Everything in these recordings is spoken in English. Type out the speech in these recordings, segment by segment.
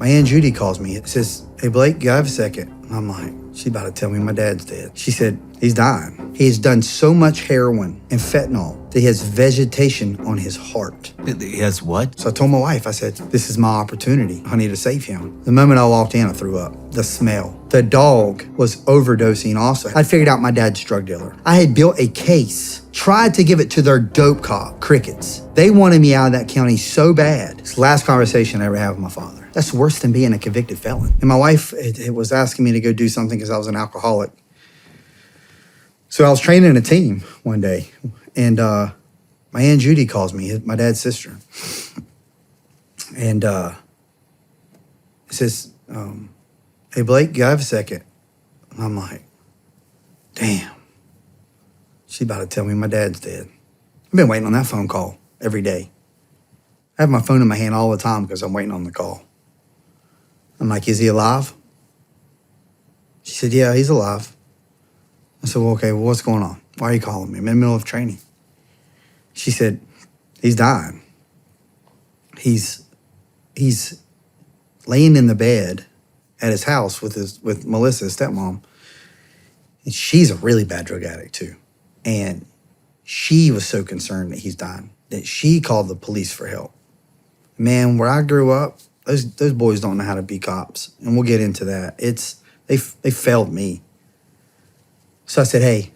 My Aunt Judy calls me. It says, "Hey, Blake, you have a second?" I'm like, she about to tell me my dad's dead. She said, "He's dying. He has done so much heroin and fentanyl that he has vegetation on his heart." He has what? So I told my wife, I said, "This is my opportunity. I need to save him." The moment I walked in, I threw up. The smell. The dog was overdosing also. I figured out my dad's drug dealer. I had built a case, tried to give it to their dope cop, crickets. They wanted me out of that county so bad. It's the last conversation I ever had with my father. That's worse than being a convicted felon. And my wife it was asking me to go do something because I was an alcoholic. So I was training a team one day, and my Aunt Judy calls me, my dad's sister. And says, "Hey, Blake, you have a second?" And I'm like, damn. She about to tell me my dad's dead. I've been waiting on that phone call every day. I have my phone in my hand all the time because I'm waiting on the call. I'm like, "Is he alive?" She said, "Yeah, he's alive." I said, "Well, okay, well, what's going on? Why are you calling me? I'm in the middle of training." She said, "He's dying. He's laying in the bed at his house with Melissa, his stepmom. And she's a really bad drug addict too. And she was so concerned that he's dying that she called the police for help." Man, where I grew up, those boys don't know how to be cops, and we'll get into that. They failed me. So I said, "Hey,"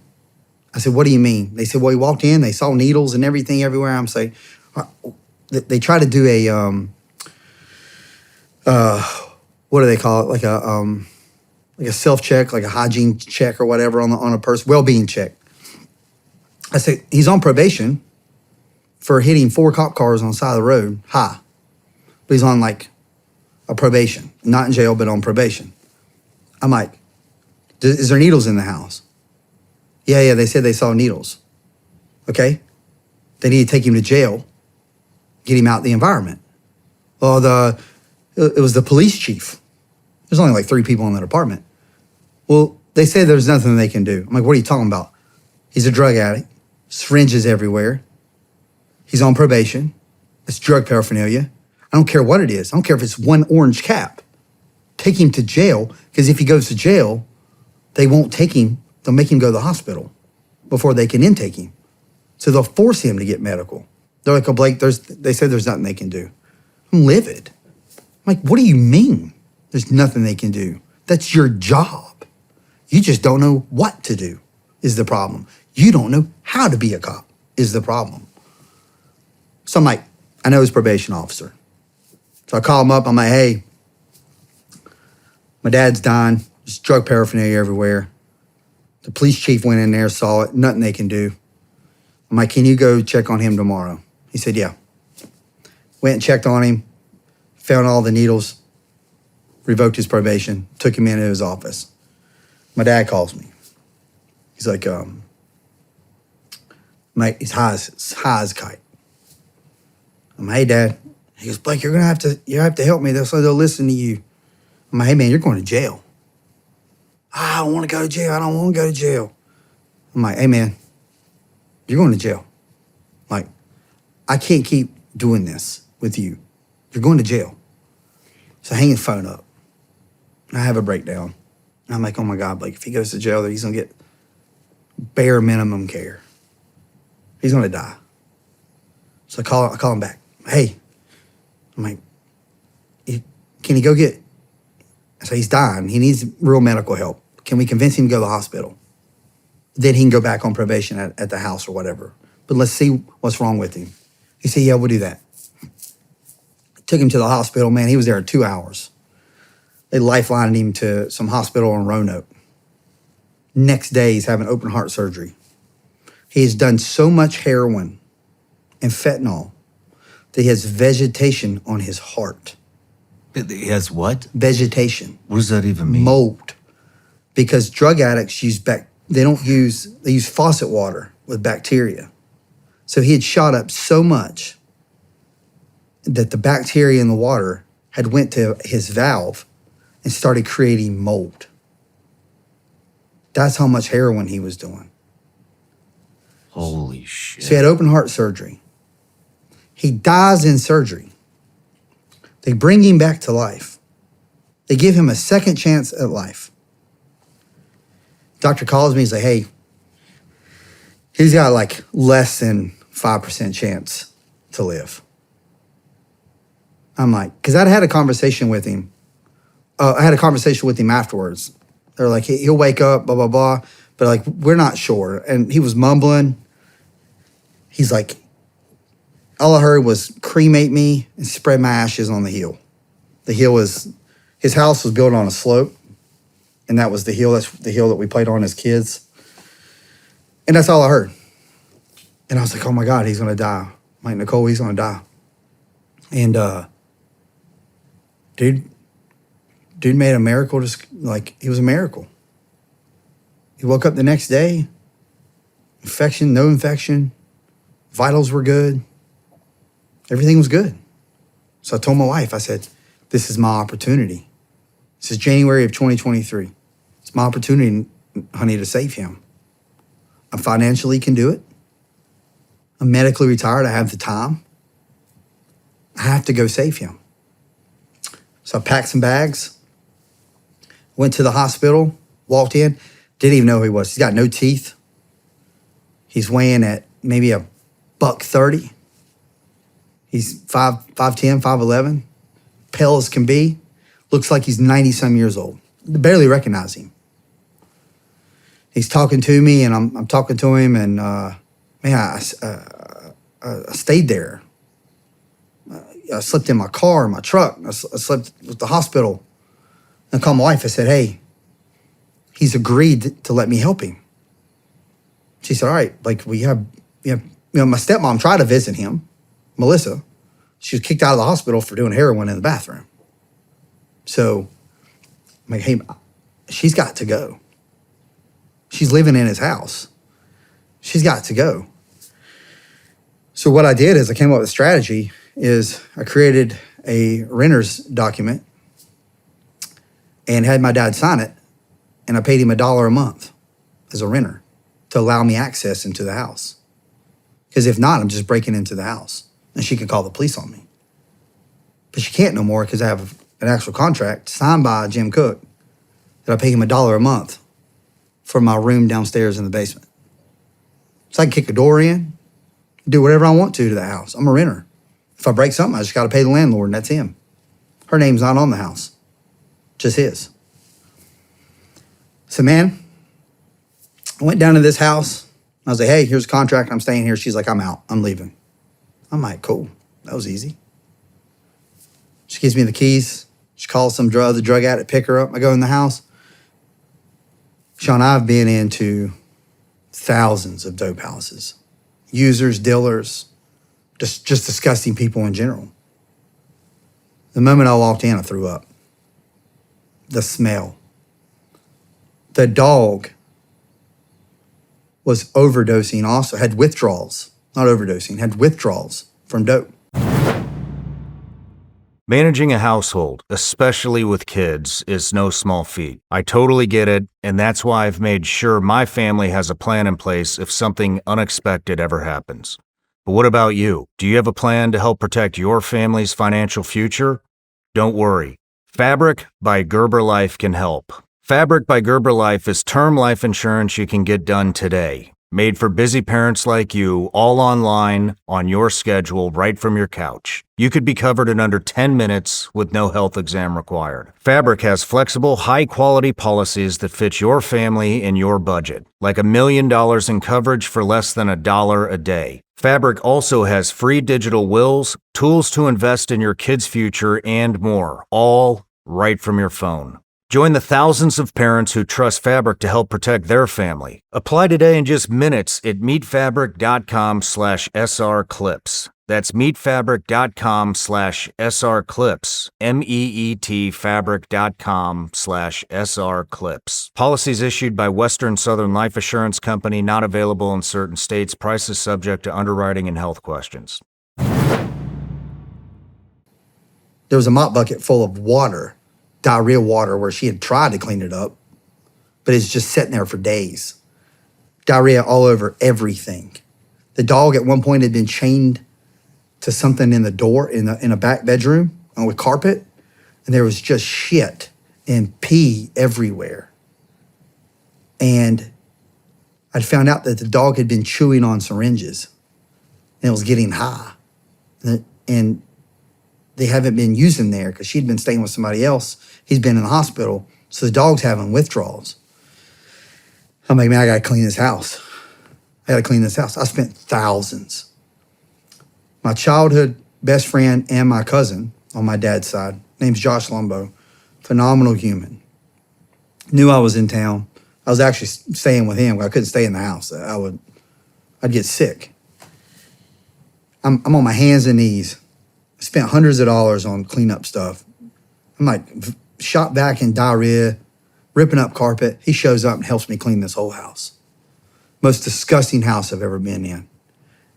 I said, "What do you mean?" They said, "Well, he walked in, they saw needles and everything everywhere." I'm saying, they try to do a what do they call it? Like a self-check, like a hygiene check or whatever on a person, well-being check. I said, "He's on probation for hitting 4 cop cars on the side of the road, high. But he's on like a probation, not in jail, but on probation." I'm like, "Is there needles in the house?" Yeah, they said they saw needles. Okay. They need to take him to jail, get him out the environment. Well, it was the police chief. There's only like 3 people in that apartment. Well, they say there's nothing they can do. I'm like, "What are you talking about? He's a drug addict, syringes everywhere. He's on probation. It's drug paraphernalia. I don't care what it is. I don't care if it's 1 orange cap. Take him to jail, because if he goes to jail, they won't take him. They'll make him go to the hospital before they can intake him. So they'll force him to get medical." They're like, "Oh, Blake, they said there's nothing they can do." I'm livid. I'm like, "What do you mean there's nothing they can do? That's your job. You just don't know what to do is the problem. You don't know how to be a cop is the problem." So I'm like, I know his probation officer. So I call him up. I'm like, "Hey, my dad's dying. There's drug paraphernalia everywhere. The police chief went in there, saw it. Nothing they can do." I'm like, "Can you go check on him tomorrow?" He said, "Yeah." Went and checked on him, found all the needles, revoked his probation, took him into his office. My dad calls me. He's like, "Mate, he's high as a kite." I'm like, "Hey, Dad." He goes, "Blake, you have to help me. They'll listen to you." I'm like, "Hey, man, you're going to jail." "I don't want to go to jail. I don't want to go to jail." I'm like, "Hey, man, you're going to jail. Like, I can't keep doing this with you. You're going to jail." So I hang the phone up. And I have a breakdown. And I'm like, "Oh my God, Blake, if he goes to jail, he's going to get bare minimum care. He's going to die." So I call him back. "Hey," I'm like, "Can he go get," I say, "He's dying. He needs real medical help. Can we convince him to go to the hospital? Then he can go back on probation at the house or whatever. But let's see what's wrong with him." He said, "Yeah, we'll do that." Took him to the hospital. Man, he was there 2 hours. They lifelined him to some hospital in Roanoke. Next day, he's having open heart surgery. He has done so much heroin and fentanyl that he has vegetation on his heart. He has what? Vegetation. What does that even mean? Mold. Because drug addicts they use faucet water with bacteria. So he had shot up so much that the bacteria in the water had went to his valve and started creating mold. That's how much heroin he was doing. Holy shit. So he had open heart surgery. He dies in surgery. They bring him back to life. They give him a second chance at life. Doctor calls me, he's like, hey, he's got like less than 5% chance to live. I'm like, because I'd had a conversation with him. I had a conversation with him afterwards. They're like, he'll wake up, blah, blah, blah. But like, we're not sure. And he was mumbling. He's like, all I heard was cremate me and spread my ashes on the hill. The hill was, his house was built on a slope. And that was the hill. That's the hill that we played on as kids. And that's all I heard. And I was like, oh my God, he's going to die. I'm like, Nicole, he's going to die. And dude made a miracle. Just like, he was a miracle. He woke up the next day. Infection, no infection. Vitals were good. Everything was good. So I told my wife, I said, this is my opportunity. This is January of 2023. It's my opportunity, honey, to save him. I financially can do it. I'm medically retired. I have the time. I have to go save him. So I packed some bags, went to the hospital, walked in, didn't even know who he was. He's got no teeth. He's weighing at maybe $130. He's 5'10", 5'11", pale as can be. Looks like he's 90-some years old. Barely recognize him. He's talking to me, and I'm talking to him, and I stayed there. I slept in my car, my truck. I slept at the hospital. I called my wife. I said, hey, he's agreed to let me help him. She said, all right, like my stepmom tried to visit him, Melissa. She was kicked out of the hospital for doing heroin in the bathroom. So I'm like, hey, she's got to go. She's living in his house. She's got to go. So what I did is I came up with a strategy is I created a renter's document and had my dad sign it, and I paid him $1 a month as a renter to allow me access into the house. Because if not, I'm just breaking into the house, and she could call the police on me. But she can't no more because I have an actual contract signed by Jim Cook that I pay him $1 a month for my room downstairs in the basement. So I can kick a door in, do whatever I want to the house. I'm a renter. If I break something, I just got to pay the landlord, and that's him. Her name's not on the house, just his. So, man, I went down to this house. I was like, hey, here's a contract. I'm staying here. She's like, I'm out. I'm leaving. I'm like, cool. That was easy. She gives me the keys. She calls the drug addict, pick her up. I go in the house. Shawn, I've been into thousands of dope houses. Users, dealers, just disgusting people in general. The moment I walked in, I threw up. The smell. The dog was overdosing also, had withdrawals, not overdosing, had withdrawals from dope. Managing a household, especially with kids, is no small feat. I totally get it, and that's why I've made sure my family has a plan in place if something unexpected ever happens. But what about you? Do you have a plan to help protect your family's financial future? Don't worry. Fabric by Gerber Life can help. Fabric by Gerber Life is term life insurance you can get done today. Made for busy parents like you, all online, on your schedule, right from your couch. You could be covered in under 10 minutes with no health exam required. Fabric has flexible, high-quality policies that fit your family and your budget, like $1 million in coverage for less than $1 a day. Fabric also has free digital wills, tools to invest in your kids' future, and more, all right from your phone. Join the thousands of parents who trust Fabric to help protect their family. Apply today in just minutes at meetfabric.com/srclips. That's meetfabric.com/srclips. meetfabric.com/srclips. Policies issued by Western Southern Life Assurance Company, not available in certain states. Prices subject to underwriting and health questions. There was a mop bucket full of water, diarrhea water, where she had tried to clean it up, but it's just sitting there for days. Diarrhea all over everything. The dog at one point had been chained to something in the door in a back bedroom with carpet, and there was just shit and pee everywhere. And I'd found out that the dog had been chewing on syringes and it was getting high. And they haven't been using there because she'd been staying with somebody else. He's been in the hospital. So the dog's having withdrawals. I'm like, man, I got to clean this house. I spent thousands. My childhood best friend and my cousin on my dad's side, name's Josh Lumbo, phenomenal human. Knew I was in town. I was actually staying with him. I couldn't stay in the house. I'd get sick. I'm on my hands and knees. I spent hundreds of dollars on cleanup stuff. I'm like shot back in diarrhea, ripping up carpet. He shows up and helps me clean this whole house. Most disgusting house I've ever been in.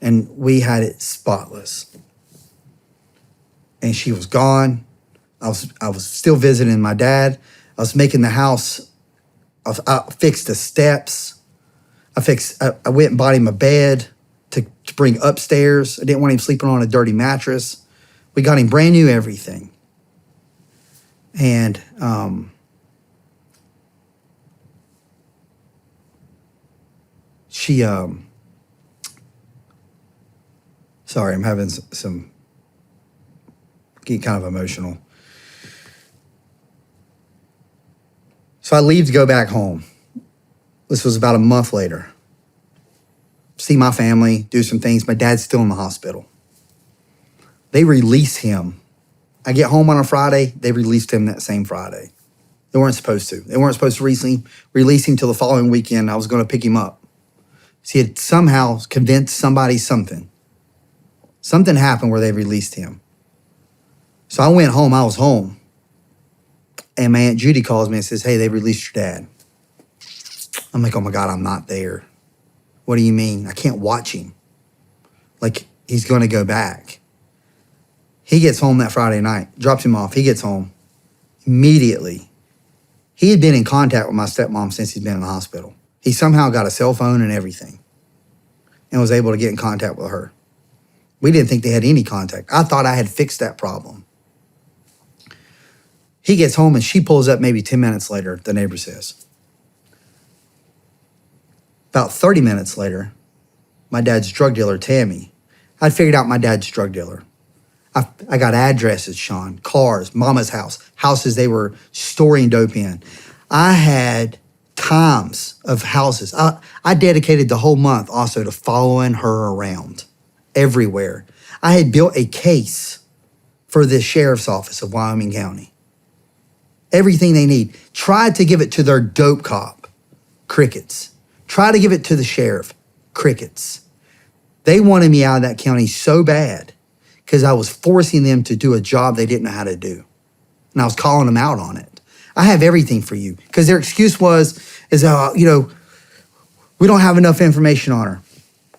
And we had it spotless. And she was gone. I was still visiting my dad. I was making the house. I fixed the steps. I went and bought him a bed to bring upstairs. I didn't want him sleeping on a dirty mattress. We got him brand new everything. And she, sorry, I'm having some, getting kind of emotional. So I leave to go back home. This was about a month later. See my family, do some things. My dad's still in the hospital. They release him. I get home on a Friday. They released him that same Friday. They weren't supposed to. They weren't supposed to release him till the following weekend. I was going to pick him up. So he had somehow convinced somebody something. Something happened where they released him. So I went home. I was home. And my Aunt Judy calls me and says, hey, they released your dad. I'm like, oh my God, I'm not there. What do you mean? I can't watch him. Like, he's going to go back. He gets home that Friday night, drops him off. He gets home immediately. He had been in contact with my stepmom since he's been in the hospital. He somehow got a cell phone and everything and was able to get in contact with her. We didn't think they had any contact. I thought I had fixed that problem. He gets home and she pulls up maybe 10 minutes later, the neighbor says. About 30 minutes later, my dad's drug dealer, Tammy. I'd figured out my dad's drug dealer. I got addresses, Shawn, cars, mama's house, houses they were storing dope in. I had times of houses. I dedicated the whole month also to following her around everywhere. I had built a case for the sheriff's office of Wyoming County. Everything they need. Tried to give it to their dope cop. Crickets. Tried to give it to the sheriff. Crickets. They wanted me out of that county so bad because I was forcing them to do a job they didn't know how to do. And I was calling them out on it. I have everything for you. Because their excuse is we don't have enough information on her.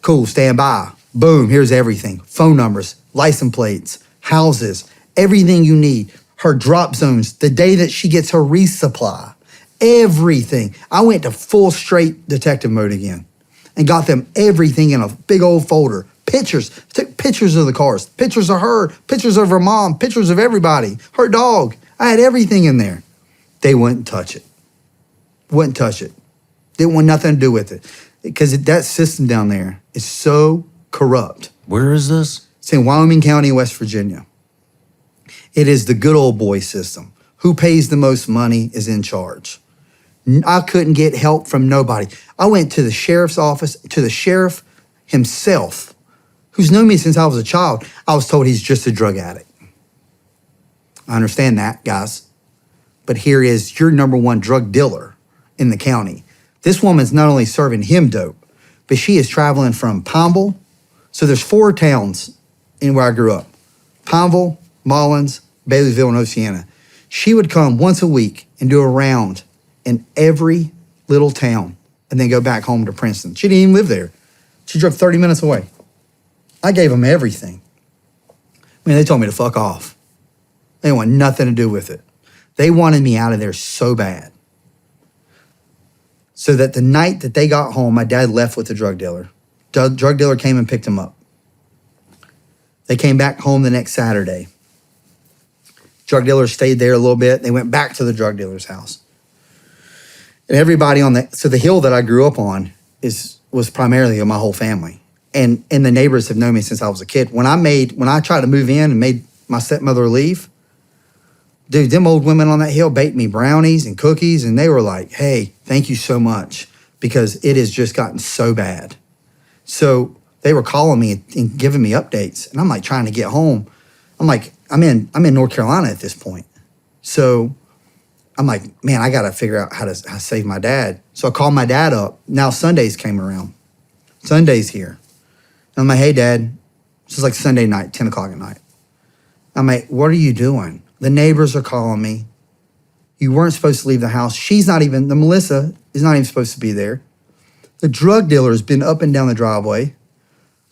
Cool, stand by. Boom, here's everything. Phone numbers, license plates, houses, everything you need. Her drop zones, the day that she gets her resupply, everything. I went to full straight detective mode again and got them everything in a big old folder. Pictures, took pictures of the cars, pictures of her, pictures of her mom, pictures of everybody, her dog. I had everything in there. They wouldn't touch it. Wouldn't touch it. Didn't want nothing to do with it. Because that system down there is so corrupt. Where is this? It's in Wyoming County, West Virginia. It is the good old boy system. Who pays the most money is in charge. I couldn't get help from nobody. I went to the sheriff's office, to the sheriff himself, who's known me since I was a child. I was told he's just a drug addict. I understand that, guys. But here is your number one drug dealer in the county. This woman's not only serving him dope, but she is traveling from Pineville. So there's 4 towns in where I grew up. Pineville, Mullins, Baileyville, and Oceana. She would come once a week and do a round in every little town and then go back home to Princeton. She didn't even live there. She drove 30 minutes away. I gave them everything. They told me to fuck off. They didn't want nothing to do with it. They wanted me out of there so bad. So that the night that they got home, my dad left with the drug dealer. Drug dealer came and picked him up. They came back home the next Saturday. Drug dealers stayed there a little bit. They went back to the drug dealer's house. And everybody so the hill that I grew up on was primarily my whole family. And the neighbors have known me since I was a kid. When I tried to move in and made my stepmother leave, dude, them old women on that hill baked me brownies and cookies, and they were like, hey, thank you so much, because it has just gotten so bad. So they were calling me and giving me updates, and I'm like trying to get home. I'm like, I'm in North Carolina at this point. So I'm like, man, I got to figure out how to save my dad. So I called my dad up. Now Sundays came around. Sunday's here. I'm like, hey, Dad, this is like Sunday night, 10 o'clock at night. I'm like, what are you doing? The neighbors are calling me. You weren't supposed to leave the house. Melissa is not even supposed to be there. The drug dealer has been up and down the driveway.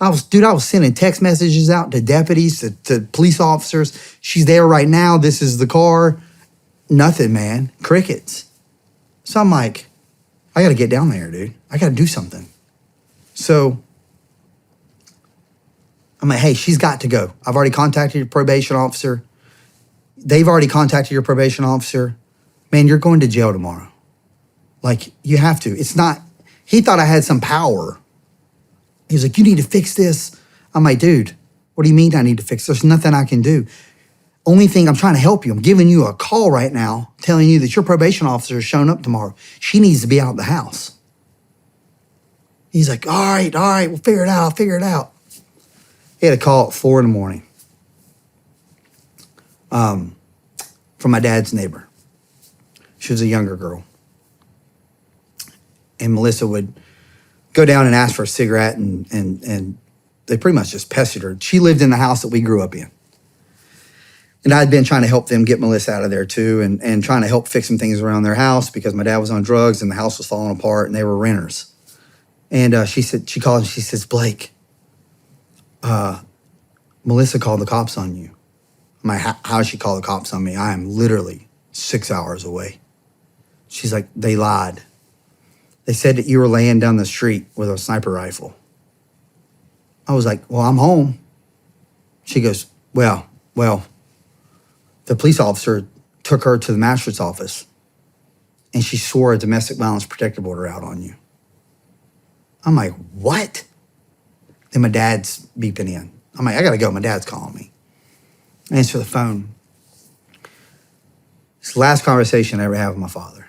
I was sending text messages out to deputies, to police officers. She's there right now. This is the car. Nothing, man. Crickets. So I'm like, I got to get down there, dude. I got to do something. So I'm like, hey, she's got to go. I've already contacted your probation officer. They've already contacted your probation officer. Man, you're going to jail tomorrow. Like, you have to. It's not, he thought I had some power. He was like, you need to fix this. I'm like, dude, what do you mean I need to fix this? There's nothing I can do. Only thing, I'm trying to help you. I'm giving you a call right now telling you that your probation officer is showing up tomorrow. She needs to be out of the house. He's like, all right, we'll figure it out. I'll figure it out. He had a call at 4 a.m. From my dad's neighbor. She was a younger girl. And Melissa would go down and ask for a cigarette, and they pretty much just pestered her. She lived in the house that we grew up in. And I'd been trying to help them get Melissa out of there too, and trying to help fix some things around their house because my dad was on drugs and the house was falling apart and they were renters. And she called and she says, Blake, Melissa called the cops on you. I'm like, how did she call the cops on me? I am literally 6 hours away. She's like, they lied. They said that you were laying down the street with a sniper rifle. I was like, well, I'm home. She goes, well, the police officer took her to the magistrate's office and she swore a domestic violence protective order out on you. I'm like, what? Then my dad's beeping in. I'm like, I gotta go. My dad's calling me. I answer the phone. It's the last conversation I ever had with my father.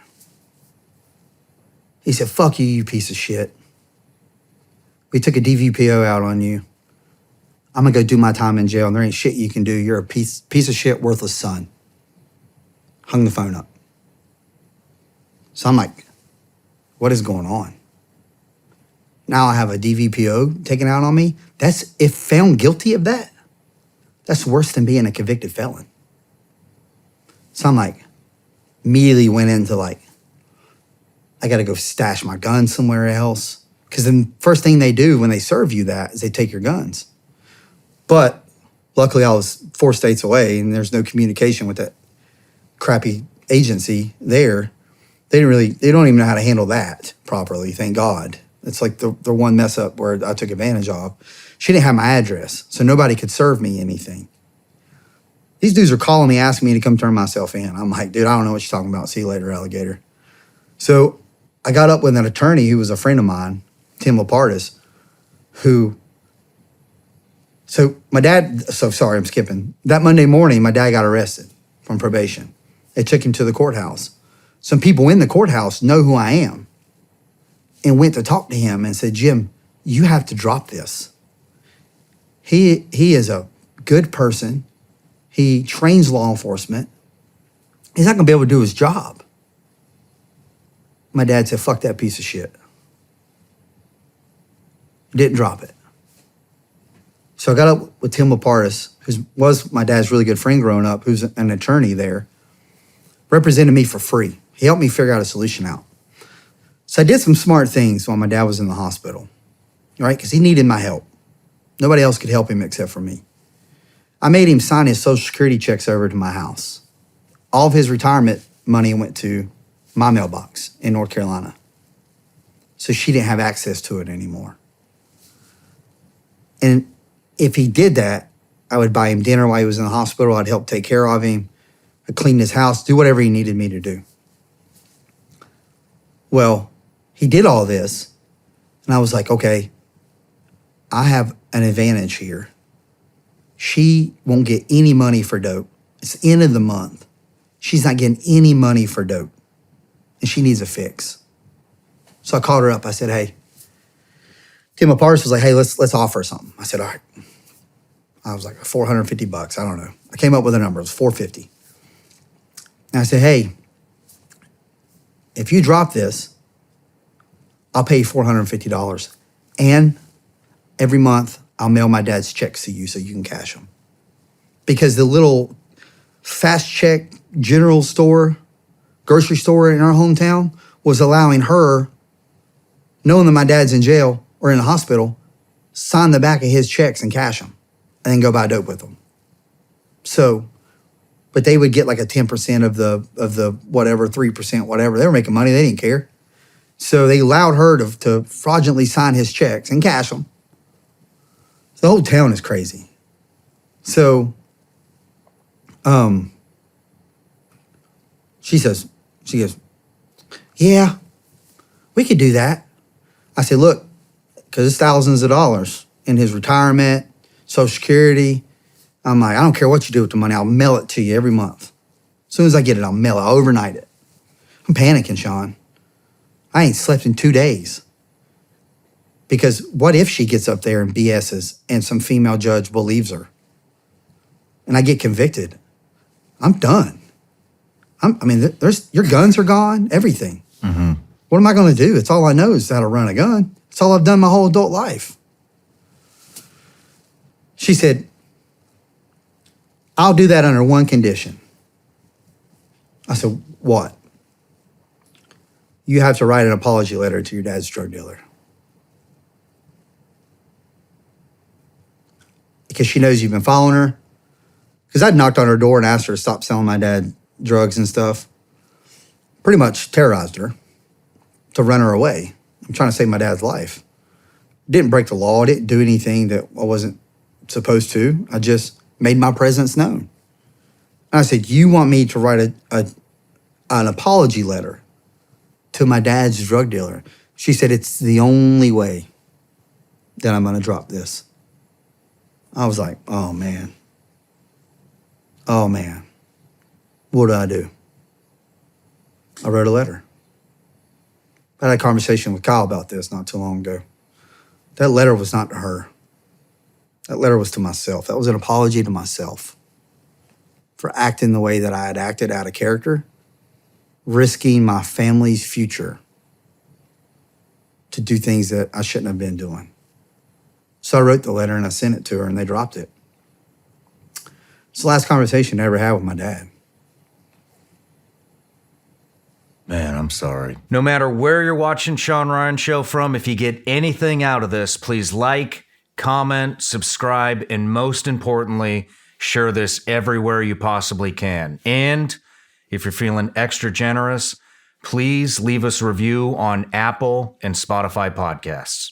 He said, fuck you, you piece of shit. We took a DVPO out on you. I'm gonna go do my time in jail and there ain't shit you can do. You're a piece of shit, worthless son. Hung the phone up. So I'm like, what is going on? Now I have a DVPO taken out on me. That's, if found guilty of that, that's worse than being a convicted felon. So I'm like, immediately went into like, I got to go stash my gun somewhere else. Because the first thing they do when they serve you that is they take your guns. But luckily I was 4 states away and there's no communication with that crappy agency there. They don't even know how to handle that properly, thank God. It's like the one mess up where I took advantage of. She didn't have my address, so nobody could serve me anything. These dudes are calling me, asking me to come turn myself in. I'm like, dude, I don't know what you're talking about. See you later, alligator. So I got up with an attorney who was a friend of mine, Tim Lapardis, sorry, I'm skipping. That Monday morning, my dad got arrested from probation. They took him to the courthouse. Some people in the courthouse know who I am and went to talk to him and said, Jim, you have to drop this. He is a good person. He trains law enforcement. He's not gonna be able to do his job. My dad said, fuck that piece of shit. Didn't drop it. So I got up with Tim Lapardis, who was my dad's really good friend growing up, who's an attorney there, represented me for free. He helped me figure out a solution out. So I did some smart things while my dad was in the hospital, right? Because he needed my help. Nobody else could help him except for me. I made him sign his Social Security checks over to my house. All of his retirement money went to my mailbox in North Carolina. So she didn't have access to it anymore. And if he did that, I would buy him dinner while he was in the hospital. I'd help take care of him. I'd clean his house, do whatever he needed me to do. Well, he did all this, and I was like, okay, I have an advantage here. She won't get any money for dope. It's the end of the month. She's not getting any money for dope, and she needs a fix. So I called her up. I said, hey, Tim Apartis was like, hey, let's offer something. I said, all right. I was like, $450. I don't know. I came up with a number. It was $450. And I said, hey, if you drop this, I'll pay you $450. And every month, I'll mail my dad's checks to you so you can cash them. Because the little fast check general store, grocery store in our hometown was allowing her, knowing that my dad's in jail or in the hospital, sign the back of his checks and cash them and then go buy dope with them. So, but they would get like a 10% of the whatever, 3%, whatever. They were making money. They didn't care. So they allowed her to fraudulently sign his checks and cash them. The whole town is crazy. So, she goes, yeah, we could do that. I said, look, because it's thousands of dollars in his retirement, Social Security. I'm like, I don't care what you do with the money. I'll mail it to you every month. As soon as I get it, I'll mail it. I'll overnight it. I'm panicking, Shawn. I ain't slept in 2 days. Because what if she gets up there and BS's and some female judge believes her? And I get convicted. I'm done. Your guns are gone, everything. Mm-hmm. What am I going to do? It's all I know is how to run a gun. It's all I've done my whole adult life. She said, I'll do that under one condition. I said, what? You have to write an apology letter to your dad's drug dealer. Because she knows you've been following her. Because I'd knocked on her door and asked her to stop selling my dad drugs and stuff. Pretty much terrorized her to run her away. I'm trying to save my dad's life. Didn't break the law. Didn't do anything that I wasn't supposed to. I just made my presence known. And I said, you want me to write an apology letter to my dad's drug dealer? She said, it's the only way that I'm going to drop this. I was like, oh, man. Oh, man. What do I do? I wrote a letter. I had a conversation with Kyle about this not too long ago. That letter was not to her. That letter was to myself. That was an apology to myself for acting the way that I had acted out of character, risking my family's future to do things that I shouldn't have been doing. So I wrote the letter and I sent it to her and they dropped it. It's the last conversation I ever had with my dad. Man, I'm sorry. No matter where you're watching Shawn Ryan Show from, if you get anything out of this, please like, comment, subscribe, and most importantly, share this everywhere you possibly can. And if you're feeling extra generous, please leave us a review on Apple and Spotify podcasts.